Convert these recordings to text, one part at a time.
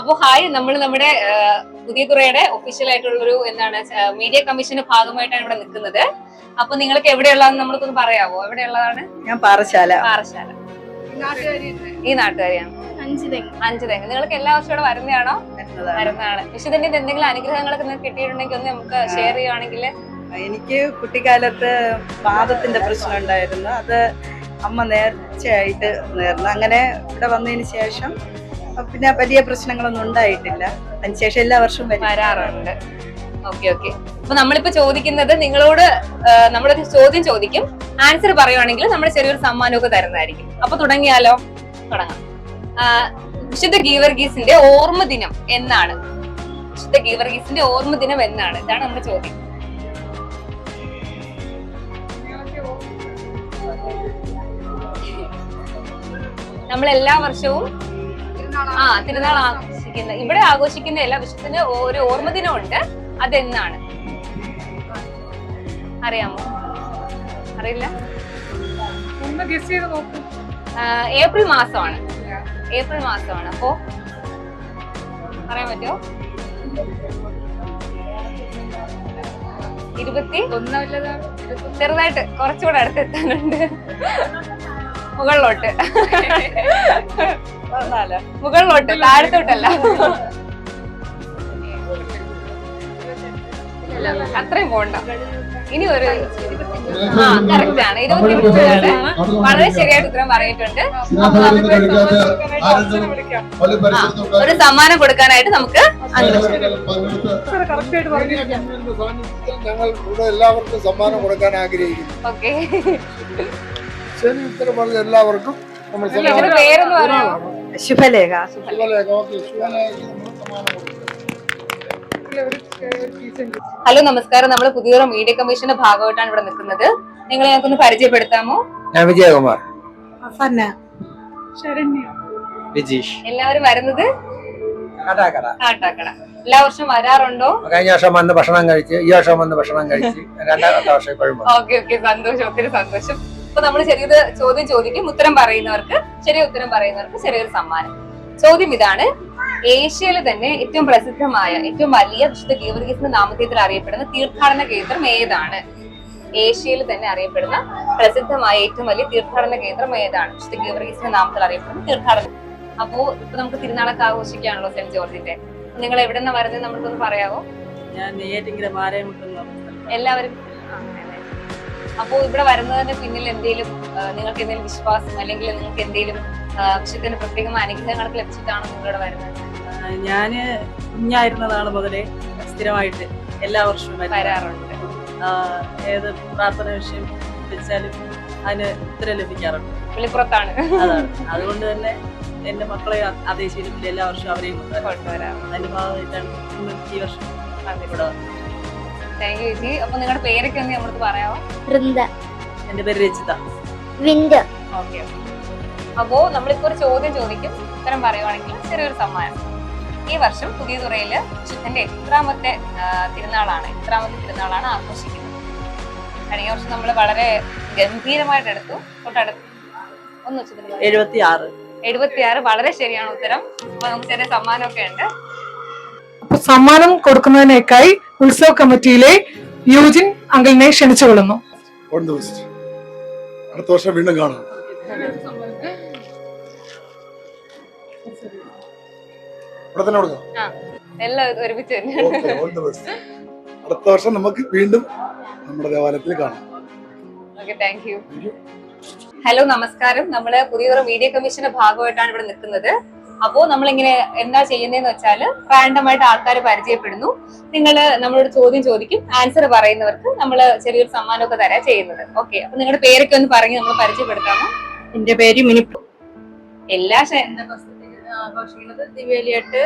അപ്പൊ ഹായ്, നമ്മൾ നമ്മുടെ പുതിയ തുറയുടെ ഒഫീഷ്യൽ ആയിട്ടുള്ളൊരു എന്താണ് മീഡിയ കമ്മീഷന്റെ ഭാഗമായിട്ടാണ് ഇവിടെ നിൽക്കുന്നത്. അപ്പൊ നിങ്ങൾക്ക് എവിടെയുള്ളതെന്ന് നമ്മൾക്കൊന്ന് പറയാവോ? എവിടെയുള്ളതാണ്? ഞാൻ പാറശാല. പാറശാല. ഈ നാട്ടുകാരിയാണ്. അഞ്ചുതെങ്ങ്. നിങ്ങൾക്ക് എല്ലാ വർഷവും ഇവിടെ വരുന്നതാണോ? വരുന്നതാണ്. വിശുദ്ധന്റെ എന്തെങ്കിലും അനുഗ്രഹങ്ങളൊക്കെ നിങ്ങൾക്ക് കിട്ടിയിട്ടുണ്ടെങ്കിൽ ഒന്ന് നമുക്ക് ഷെയർ ചെയ്യുവാണെങ്കിൽ. എനിക്ക് കുട്ടിക്കാലത്ത് പാദത്തിന്റെ പ്രശ്നം ഉണ്ടായിരുന്നു. അത് അമ്മ നേർച്ചയായിട്ട് നേർന്നു. അങ്ങനെ ഇവിടെ വന്നതിന് ശേഷം പിന്നെ വലിയ പ്രശ്നങ്ങളൊന്നും ഉണ്ടായിട്ടില്ല. അതിനുശേഷം എല്ലാ വർഷവും വരാറുണ്ട്. Okay okay. അപ്പൊ നമ്മളിപ്പോ ചോദിക്കുന്നത് നിങ്ങളോട്, നമ്മളൊരു ചോദ്യം ചോദിക്കും, ആൻസർ പറയുവാണെങ്കിൽ നമ്മൾ ചെറിയൊരു സമ്മാനമൊക്കെ തരുന്നതായിരിക്കും. അപ്പൊ തുടങ്ങിയാലോ? തുടങ്ങാം. വിശുദ്ധ ഗീവർഗീസിന്റെ ഓർമ്മ ദിനം എന്നാണ്? വിശുദ്ധ ഗീവർഗീസിന്റെ ഓർമ്മ ദിനം എന്നാണ്? ഇതാണ് നമ്മുടെ ചോദ്യം. നമ്മൾ എല്ലാ വർഷവും തിരുനാൾ ആഘോഷിക്കുന്ന, ഇവിടെ ആഘോഷിക്കുന്ന എല്ലാ വിശുദ്ധന് ഒരു ഓർമ്മ ദിനം ഉണ്ട്. അതെന്നാണ്? അറിയാമോ? അറിയില്ല. ഏപ്രിൽ മാസമാണ്. ഏപ്രിൽ മാസമാണ്. അപ്പോ പറയാൻ പറ്റുമോ? 21. ചെറുതായിട്ട് കുറച്ചുകൂടെ അടുത്തെത്താനുണ്ട്. മുകളിലോട്ട്, മുകളിലോട്ട്, താഴത്തോട്ടല്ല. അത്രയും പോണ്ട. ഇനി ഒരു കറക്റ്റ് ആണ്. 23 വളരെ ശരിയായിട്ട് ഉത്തരം പറഞ്ഞിട്ടുണ്ട്. ഒരു സമ്മാനം കൊടുക്കാനായിട്ട് നമുക്ക് ഞങ്ങൾ ഇവിടെ എല്ലാവർക്കും സമ്മാനം കൊടുക്കാൻ ആഗ്രഹിക്കുന്നു. ഓക്കെ, ശരി, ഉത്തരം പറഞ്ഞ എല്ലാവർക്കും നമ്മൾ പേരൊന്ന് പറയാമോ? ശുഭലേഖ. ഹലോ, നമസ്കാരം. നമ്മൾ പുതിയൊരു മീഡിയ കമ്മീഷന്റെ ഭാഗമായിട്ടാണ് ഇവിടെ നിൽക്കുന്നത്. നിങ്ങളെ ഞങ്ങൾക്കൊന്ന് പരിചയപ്പെടുത്താമോ? ഞാൻ വിജയകുമാർ. വിജീഷ്. എല്ലാവരും വരുന്നത് കാട്ടാക്കട. എല്ലാ വർഷവും വരാറുണ്ടോ? കഴിഞ്ഞ വർഷം വന്ന് ഭക്ഷണം കഴിച്ച്, ഈ വർഷം വന്ന് ഭക്ഷണം കഴിച്ച്, രണ്ടാമത്തെ വർഷം ഇപ്പോഴും. ഓക്കെ ഓക്കെ, സന്തോഷം, ഒത്തിരി സന്തോഷം. അപ്പൊ നമ്മൾ ചെറിയൊരു ചോദ്യം ചോദിക്കും. ഉത്തരം പറയുന്നവർക്ക്, ചെറിയ ഉത്തരം പറയുന്നവർക്ക് ചെറിയൊരു സമ്മാനം. ചോദ്യം ഇതാണ്: ഏഷ്യയിലെ തന്നെ ഏറ്റവും പ്രസിദ്ധമായ, ഏറ്റവും വലിയ വിശുദ്ധ ഗീവർഗീസിന്റെ നാമധേയത്തിൽ അറിയപ്പെടുന്ന തീർത്ഥാടന കേന്ദ്രം ഏതാണ്? ഏഷ്യയിൽ തന്നെ അറിയപ്പെടുന്ന പ്രസിദ്ധമായ ഏറ്റവും വലിയ തീർത്ഥാടന കേന്ദ്രം ഏതാണ്? വിശുദ്ധ ഗീവർഗീസിന്റെ നാമത്തിൽ അറിയപ്പെടുന്ന തീർത്ഥാടനം. അപ്പോ ഇപ്പൊ നമുക്ക് തിരുനാളൊക്കെ ആഘോഷിക്കാണല്ലോ സെന്റ് ജോർജിന്റെ. നിങ്ങൾ എവിടെ നിന്നാ വരുന്നത്? നമുക്കൊന്ന് പറയാവോ? എല്ലാവരും. അപ്പോ ഇവിടെ വരുന്നതിന് പിന്നിൽ എന്തെങ്കിലും നിങ്ങൾക്ക് എന്തെങ്കിലും വിശ്വാസം, അല്ലെങ്കിൽ നിങ്ങൾക്ക് എന്തെങ്കിലും വിശുദ്ധന് പ്രത്യേകമായ അനുഗ്രഹങ്ങൾക്ക് ലഭിച്ചിട്ടാണോ നിങ്ങളിവിടെ വരുന്നത്? ഞാന് കുഞ്ഞായിരുന്നതാണ് മുതലേ സ്ഥിരമായിട്ട് എല്ലാ വർഷവും വരാറുണ്ട്. ഏത് പ്രാർത്ഥന വിഷയം വെച്ചാലും അതിന് ഉത്തരം ലഭിക്കാറുണ്ട്. വിളിപ്പുറത്താണ്. അതാണ്. അതുകൊണ്ട് തന്നെ എന്റെ മക്കളെ അതേ ശീലത്തിൽ എല്ലാ വർഷവും അവരെയും കൊണ്ടുവരാം. അതിന്റെ ഭാഗമായിട്ടാണ് ഈ വർഷം ഇവിടെ. താങ്ക് യു ചേച്ചി. അപ്പൊ നിങ്ങളുടെ പേരൊക്കെ ഒന്ന് നമ്മൾക്ക് പറയാമോ? വൃന്ദ. എന്റെ പേര് രചിത. വിൻഡോ. ഓക്കെ. അപ്പോ നമ്മളിപ്പോ ഒരു ചോദ്യം ചോദിക്കും. ഉത്തരം പറയുവാണെങ്കിൽ ചെറിയൊരു സമ്മാനം. ഈ വർഷം പുതിയ തുറയില് വിശുദ്ധന്റെ എത്രാമത്തെ തിരുനാളാണ് ആഘോഷിക്കുന്നത്? കഴിഞ്ഞ വർഷം നമ്മൾ വളരെ ഗംഭീരമായിട്ട് എടുത്തു. തൊട്ടടുത്ത് ഒന്ന് വെച്ചത് 76. വളരെ ശരിയാണ് ഉത്തരം. അപ്പൊ നമുക്ക് ചെറിയ സമ്മാനമൊക്കെ ഉണ്ട്. അപ്പൊ സമ്മാനം കൊടുക്കുന്നതിനേക്കായി ഉത്സവ കമ്മിറ്റിയിലെ യൂജിൻ അങ്കിളിനെ ക്ഷണിച്ചുകൊള്ളുന്നു. അടുത്ത വർഷം വീണ്ടും കാണാം. എല്ലാം ഒരുമിച്ച്. അടുത്ത വർഷം നമുക്ക് വീണ്ടും നമ്മുടെ ദേവാലയത്തിൽ കാണാം. Thank you. ഹലോ, നമസ്കാരം. നമ്മള് പുതിയൊരു മീഡിയ കമ്മീഷന്റെ ഭാഗമായിട്ടാണ് ഇവിടെ നിൽക്കുന്നത്. അപ്പോ നമ്മളിങ്ങനെ എന്താ ചെയ്യുന്നതെന്ന് വെച്ചാല് റാൻഡമായിട്ട് ആൾക്കാരെ പരിചയപ്പെടുന്നു. നമ്മളോട് ചോദ്യം ചോദിക്കും. ആൻസർ പറയുന്നവർക്ക് നമ്മൾ ചെറിയൊരു സമ്മാനമൊക്കെ തരാ ചെയ്യുന്നത്. ഓക്കെ. അപ്പൊ നിങ്ങളുടെ പേരൊക്കെ ഒന്ന് പറഞ്ഞ് നമ്മൾ പരിചയപ്പെടുത്താമോ? എന്റെ പേര് മിനിപ്പു. എല്ലാ ആഘോഷിക്കുന്നത് ദിവ്യലിയായിട്ട്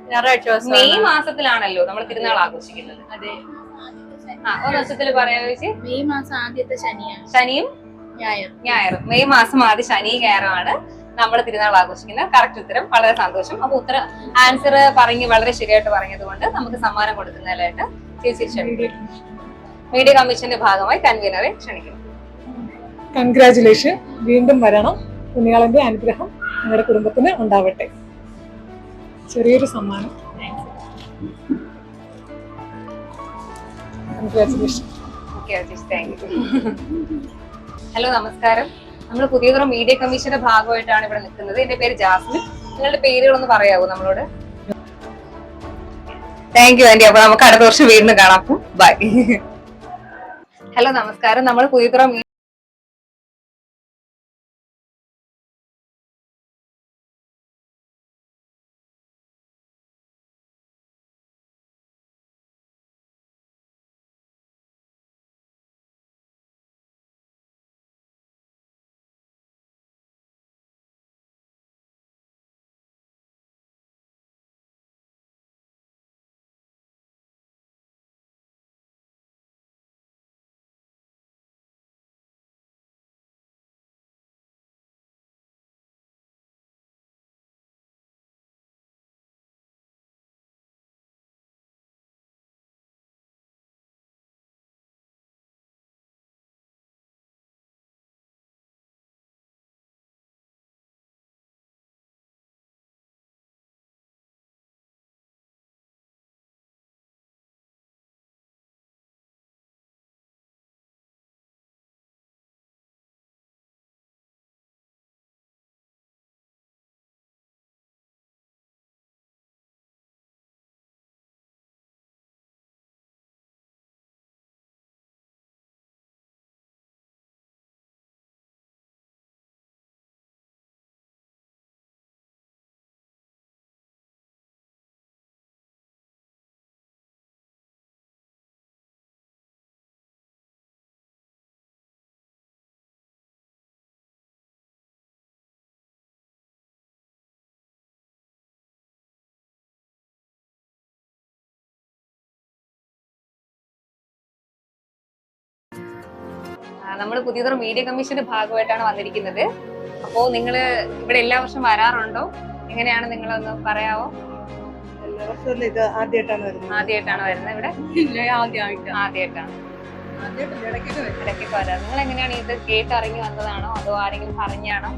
ഞായറാഴ്ച മെയ് മാസത്തിലാണല്ലോ നമ്മൾ തിരുനാൾ ആഘോഷിക്കുന്നത്. അതെ. ഒരു വർഷത്തില് പറയാ ചേച്ചി? മെയ് മാസം ആദ്യത്തെ ശനിയാണ്. ശനിയും ഞായറും. മെയ് മാസം ആദ്യ ശനി ഞായറുമാണ് നമ്മൾ തിരുനാൾ ആഘോഷിക്കുന്നത്. കറക്റ്റ് ഉത്തരം. വളരെ സന്തോഷം. അപ്പൊ ആൻസർ പറഞ്ഞ് വളരെ ശരിയായിട്ട് പറഞ്ഞത് കൊണ്ട് നമുക്ക് സമ്മാനം കൊടുക്കുന്നതിലായിട്ട് ചേച്ചി ക്ഷണിക്കും. മീഡിയ കമ്മീഷന്റെ ഭാഗമായി കൺവീനറെ ക്ഷണിക്കുന്നു. കൺഗ്രാറ്റുലേഷൻ. വീണ്ടും വരണം. പുണ്യാളന്റെ അനുഗ്രഹം നിങ്ങളുടെ കുടുംബത്തിന് ഉണ്ടാവട്ടെ. ചെറിയൊരു സമ്മാനം. കൺഗ്രാറ്റുലേഷൻ. ഹലോ, നമസ്കാരം. നമ്മൾ പുതിയതരം മീഡിയ കമ്മീഷന്റെ ഭാഗമായിട്ടാണ് ഇവിടെ നിൽക്കുന്നത്. എന്റെ പേര് ജാസ്മിൻ. നിങ്ങളുടെ പേരുകളൊന്ന് പറയാവോ നമ്മളോട്? Thank you aunty. അപ്പൊ നമുക്ക് അടുത്ത വർഷം വീണ്ടും കാണാം. ബൈ. ഹലോ, നമസ്കാരം. നമ്മൾ പുതിയതരം നമ്മൾ പുതിയതരം മീഡിയ കമ്മീഷന്റെ ഭാഗമായിട്ടാണ് വന്നിരിക്കുന്നത്. അപ്പോ നിങ്ങള് ഇവിടെ എല്ലാ വർഷം വരാറുണ്ടോ? എങ്ങനെയാണ്, നിങ്ങളൊന്ന് പറയാവോ? ഇത് ആദ്യമായിട്ടാണ് വരുന്നത്. ആദ്യമായിട്ടാണ് വരുന്നത് ഇവിടെ? ആദ്യമായിട്ടാണ്. ഇടയ്ക്കൊക്കെ വരാറ്. നിങ്ങൾ എങ്ങനെയാണ് ഇത് കേട്ടിറങ്ങി വന്നതാണോ അതോ ആരെങ്കിലും പറഞ്ഞാണോ?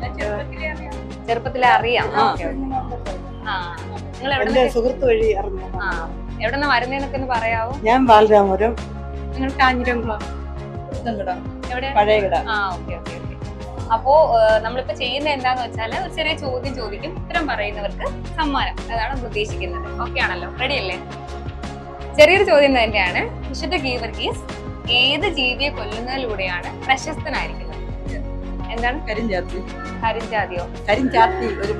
ചെറുപ്പത്തിലെ അറിയാം. നിങ്ങൾ എവിടെ സുഹൃത്ത് വഴി അറിഞ്ഞു. എവിടെന്നാ വരുന്നതെന്നൊക്കെ ഒന്ന് പറയാവോ? ഞാൻ ബാലരാമപുരം. നിങ്ങൾ കാഞ്ഞിരംകുളം എവിടെ? പഴയകട. ഓക്കെ. അപ്പോ നമ്മളിപ്പോ ചെയ്യുന്നത് എന്താന്ന് വെച്ചാല് ഒരു ചെറിയ ചോദ്യം ചോദിക്കും. ഉത്തരം പറയുന്നവർക്ക് സമ്മാനം. അതാണ് നമ്മൾ ഉദ്ദേശിക്കുന്നത്. ഓക്കെ ആണല്ലോ? റെഡി അല്ലേ? ചെറിയൊരു ചോദ്യം തന്നെയാണ്. വിശുദ്ധ ഗീവർഗീസ് ഏത് ജീവിയെ കൊല്ലുന്നതിലൂടെയാണ് പ്രശസ്തനായിരിക്കുന്നത്? എന്താണ്? കരിഞ്ചാത്തി. കരിഞ്ചാതിയോ? കരിഞ്ചാത്തി ഒരു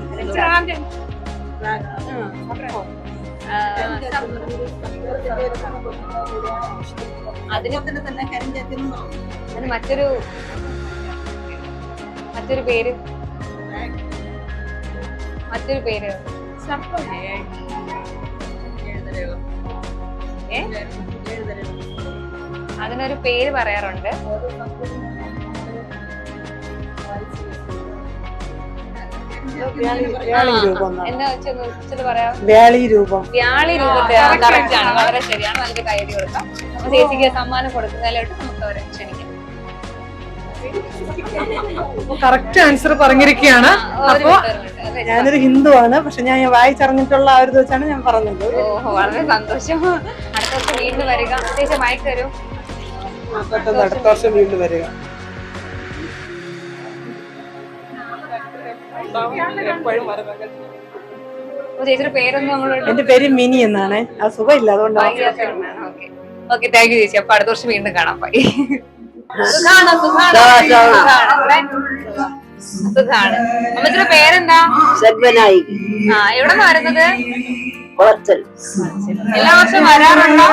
അതിന് തന്നെ കരിഞ്ചാത്തി. അതിന് മറ്റൊരു പേര് അതിനൊരു പേര് പറയാറുണ്ട്. എന്താ വെച്ചത് പറയാം? വ്യാളി രൂപം. വ്യാളി കറക്റ്റ് ആണ്. വളരെ ശരിയാണ്. നല്ലൊരു കൈയടി കൊടുക്കാം. ചേച്ചിക്ക് സമ്മാനം കൊടുക്കുന്നതിലോട്ട് നമുക്ക് അവരെ ക്ഷണിക്കാം. കറക്റ്റ് ആൻസർ പറഞ്ഞിരിക്കുകയാണ്. അപ്പോ ഞാനൊരു ഹിന്ദുവാണ്, പക്ഷെ ഞാൻ വായിച്ചറിഞ്ഞിട്ടുള്ള ആ ഒരു ഇത് വെച്ചാണ് ഞാൻ പറഞ്ഞത്. ഓഹോ, വളരെ സന്തോഷം. അടുത്ത വർഷം വീണ്ടും വരിക. ചേച്ചി മയക്ക് തരൂ. അടുത്ത വർഷം വീണ്ടും വരിക. ചേച്ചിയുടെ പേരൊന്നും നമ്മളോട്? എന്റെ പേര് മിനി എന്നാണ്. ആ സുഖമില്ല, അതുകൊണ്ടാണ്. ഓക്കെ, താങ്ക് യു ചേച്ചി. അപ്പൊ അടുത്ത വർഷം വീണ്ടും കാണാം. ബൈ. സുഖാണ്. അമ്മച്ചിയുടെ പേരെന്താ? എവിടെ വരുന്നത്? എല്ലാ വർഷവും വരാറുണ്ടോ?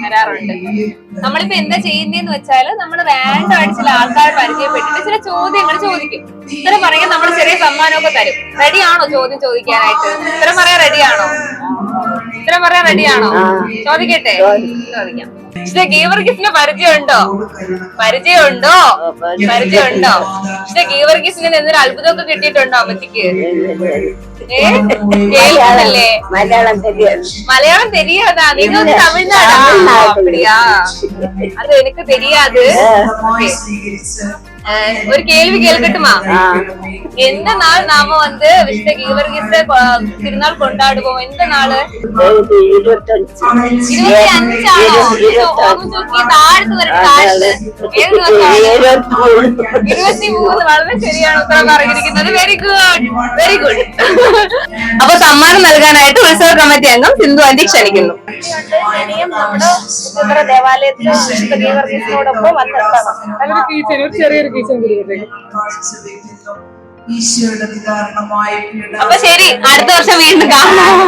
വരാറുണ്ട്. നമ്മളിപ്പോ എന്താ ചെയ്യുന്നതെന്ന് വെച്ചാല് നമ്മള് റാൻഡം ആയിട്ട് ചില ആൾക്കാരെ പരിചയപ്പെട്ടിട്ട് ചില ചോദ്യങ്ങൾ ചോദിക്കും. ഉത്തരം പറയാൻ നമ്മൾ ചെറിയ സമ്മാനമൊക്കെ തരും. റെഡിയാണോ ചോദ്യം ചോദിക്കാനായിട്ട്? ഉത്തരം പറയാൻ റെഡിയാണോ? ചോദിക്കട്ടെ? ചോദിക്കാം. പക്ഷെ ഗീവർഗീസിന് പരിചയമുണ്ടോ? പക്ഷെ ഗീവർഗീസിന് എന്തൊരു അത്ഭുതമൊക്കെ കിട്ടിയിട്ടുണ്ടോ അമ്മച്ചിക്ക്? കേൾക്കുന്നില്ലേ? മലയാളം തെരിയാതാ? നിങ്ങൾ തമിഴ്നാടാ? അപ്പടിയാ, അത് എനിക്ക് തെരിയാത്. ஒரு கேள்வி கேட்கட்டுமா? எந்த நாள் நாம வந்து விஷ்ணு கீவர்கீச திருநாள் கொண்டாடுவோம்? எந்த நாள்? 25ஆണോ? താഴ്ത്തു വരട്ടെ, താഴ്ത്ത്. ഏത് ദിവസമാണ്? 23. വളരെ ശരിയാണ് ഉത്തരം പറഞ്ഞിരിക്കുന്നത്. Very good, very good. അപ്പൊ സമ്മാനം നൽകാനായിട്ട് ഉത്സവ കമ്മിറ്റി അംഗം സിന്ധു ആന്റി ക്ഷണിക്കുന്നു. ശനിയും നമ്മുടെ ഉത്തര ദേവാലയത്തിൽ വിശുദ്ധ ഗീവർഗീസിനോടൊപ്പം വന്നെത്തണം. അതൊരു കീച്ചൻ, ഒരു ചെറിയൊരു കീച്ചൻ കൊടുക്കട്ടെ. അപ്പൊ ശരി, അടുത്ത വർഷം വീണ്ടും കാണാം.